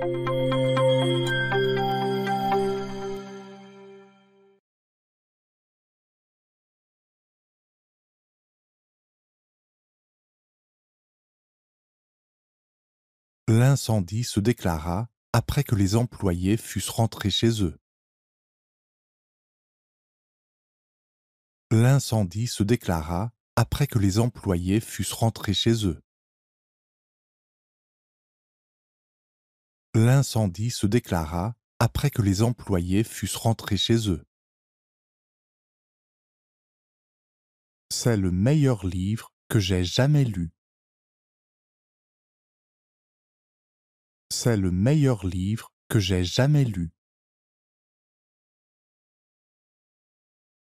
L'incendie se déclara après que les employés fussent rentrés chez eux. L'incendie se déclara après que les employés fussent rentrés chez eux. L'incendie se déclara après que les employés fussent rentrés chez eux. C'est le meilleur livre que j'ai jamais lu. C'est le meilleur livre que j'ai jamais lu.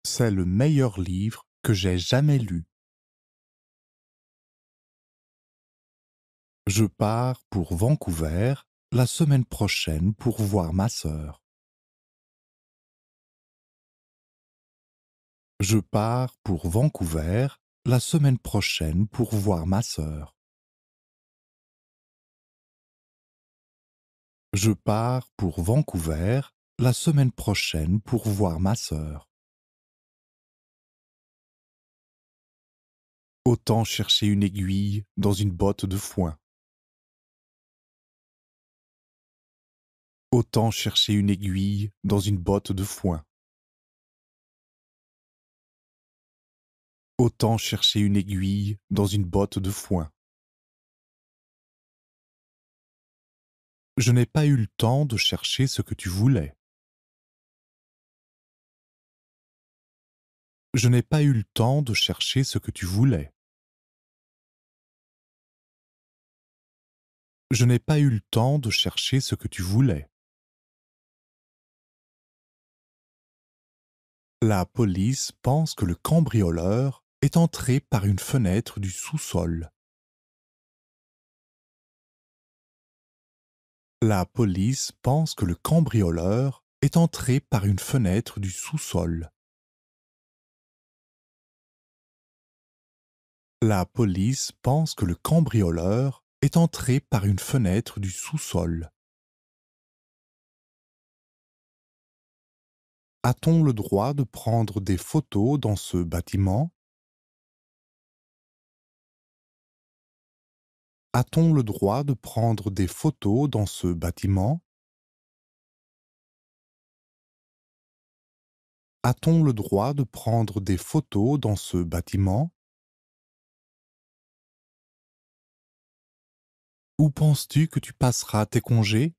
C'est le meilleur livre que j'ai jamais lu. Je pars pour Vancouver la semaine prochaine pour voir ma sœur. Je pars pour Vancouver la semaine prochaine pour voir ma sœur. Je pars pour Vancouver la semaine prochaine pour voir ma sœur. Autant chercher une aiguille dans une botte de foin. Autant chercher une aiguille dans une botte de foin. Autant chercher une aiguille dans une botte de foin. Je n'ai pas eu le temps de chercher ce que tu voulais. Je n'ai pas eu le temps de chercher ce que tu voulais. Je n'ai pas eu le temps de chercher ce que tu voulais. La police pense que le cambrioleur est entré par une fenêtre du sous-sol. La police pense que le cambrioleur est entré par une fenêtre du sous-sol. La police pense que le cambrioleur est entré par une fenêtre du sous-sol. A-t-on le droit de prendre des photos dans ce bâtiment? A-t-on le droit de prendre des photos dans ce bâtiment? A-t-on le droit de prendre des photos dans ce bâtiment? Où penses-tu que tu passeras tes congés?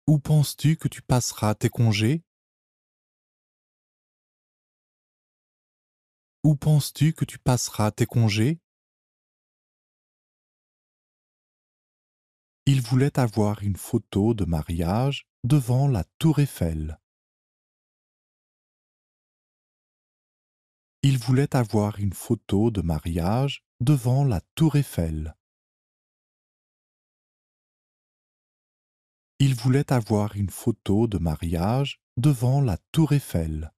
Où penses-tu que tu passeras tes congés? Où penses-tu que tu passeras tes congés? Il voulait avoir une photo de mariage devant la tour Eiffel. Il voulait avoir une photo de mariage devant la tour Eiffel. Il voulait avoir une photo de mariage devant la tour Eiffel.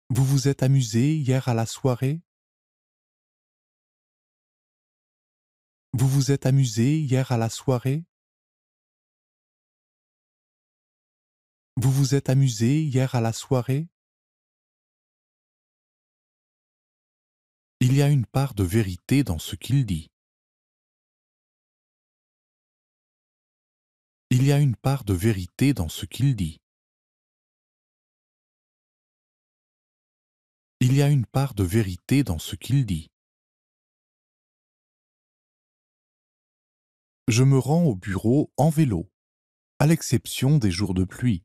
Vous vous êtes amusé hier à la soirée? Vous vous êtes amusé hier à la soirée? Vous vous êtes amusé hier à la soirée? Il y a une part de vérité dans ce qu'il dit. Il y a une part de vérité dans ce qu'il dit. Il y a une part de vérité dans ce qu'il dit. Je me rends au bureau en vélo, à l'exception des jours de pluie.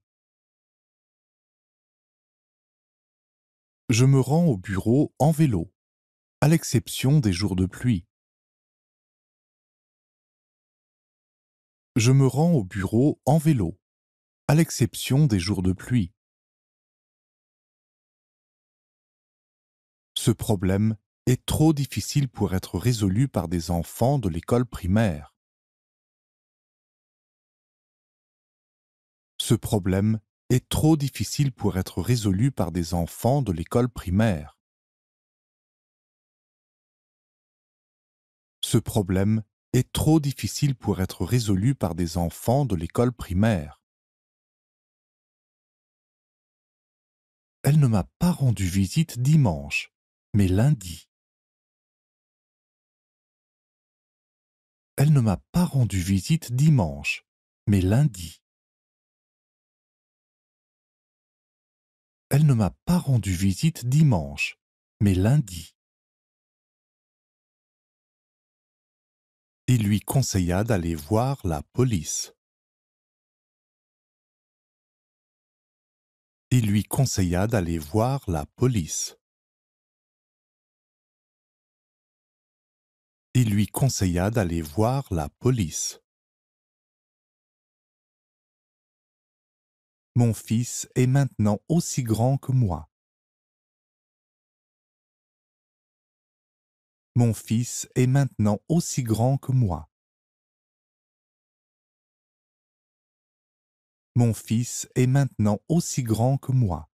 Je me rends au bureau en vélo, à l'exception des jours de pluie. Je me rends au bureau en vélo, à l'exception des jours de pluie. Ce problème est trop difficile pour être résolu par des enfants de l'école primaire. Ce problème est trop difficile pour être résolu par des enfants de l'école primaire. Ce problème est trop difficile pour être résolu par des enfants de l'école primaire. Elle ne m'a pas rendu visite dimanche, mais lundi. Elle ne m'a pas rendu visite dimanche, mais lundi. Elle ne m'a pas rendu visite dimanche, mais lundi. Il lui conseilla d'aller voir la police. Il lui conseilla d'aller voir la police. Il lui conseilla d'aller voir la police. Mon fils est maintenant aussi grand que moi. Mon fils est maintenant aussi grand que moi. Mon fils est maintenant aussi grand que moi.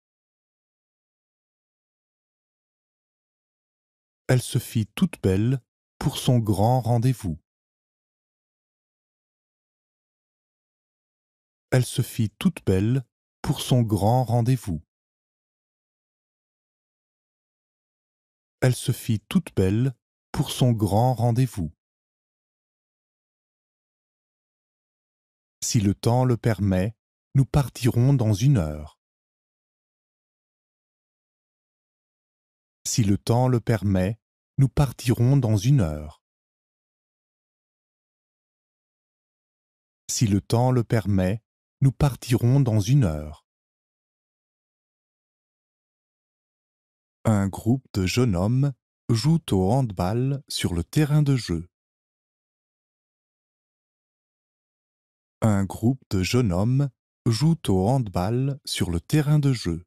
Elle se fit toute belle pour son grand rendez-vous. Elle se fit toute belle pour son grand rendez-vous. Elle se fit toute belle pour son grand rendez-vous. Si le temps le permet, nous partirons dans 1 heure. Si le temps le permet, nous partirons dans 1 heure. Si le temps le permet, nous partirons dans 1 heure. Un groupe de jeunes hommes joue au handball sur le terrain de jeu. Un groupe de jeunes hommes joue au handball sur le terrain de jeu.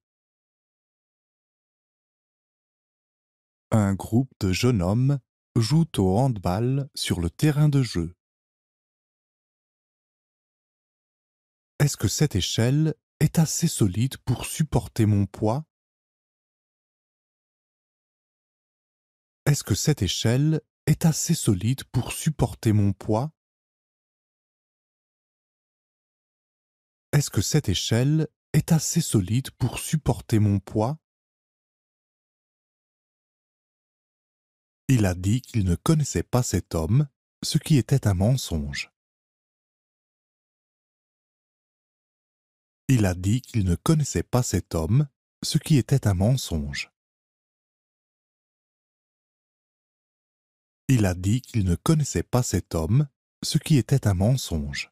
Un groupe de jeunes hommes joue au handball sur le terrain de jeu. Est-ce que cette échelle est assez solide pour supporter mon poids? Est-ce que cette échelle est assez solide pour supporter mon poids? Est-ce que cette échelle est assez solide pour supporter mon poids? Il a dit qu'il ne connaissait pas cet homme, ce qui était un mensonge. Il a dit qu'il ne connaissait pas cet homme, ce qui était un mensonge. Il a dit qu'il ne connaissait pas cet homme, ce qui était un mensonge.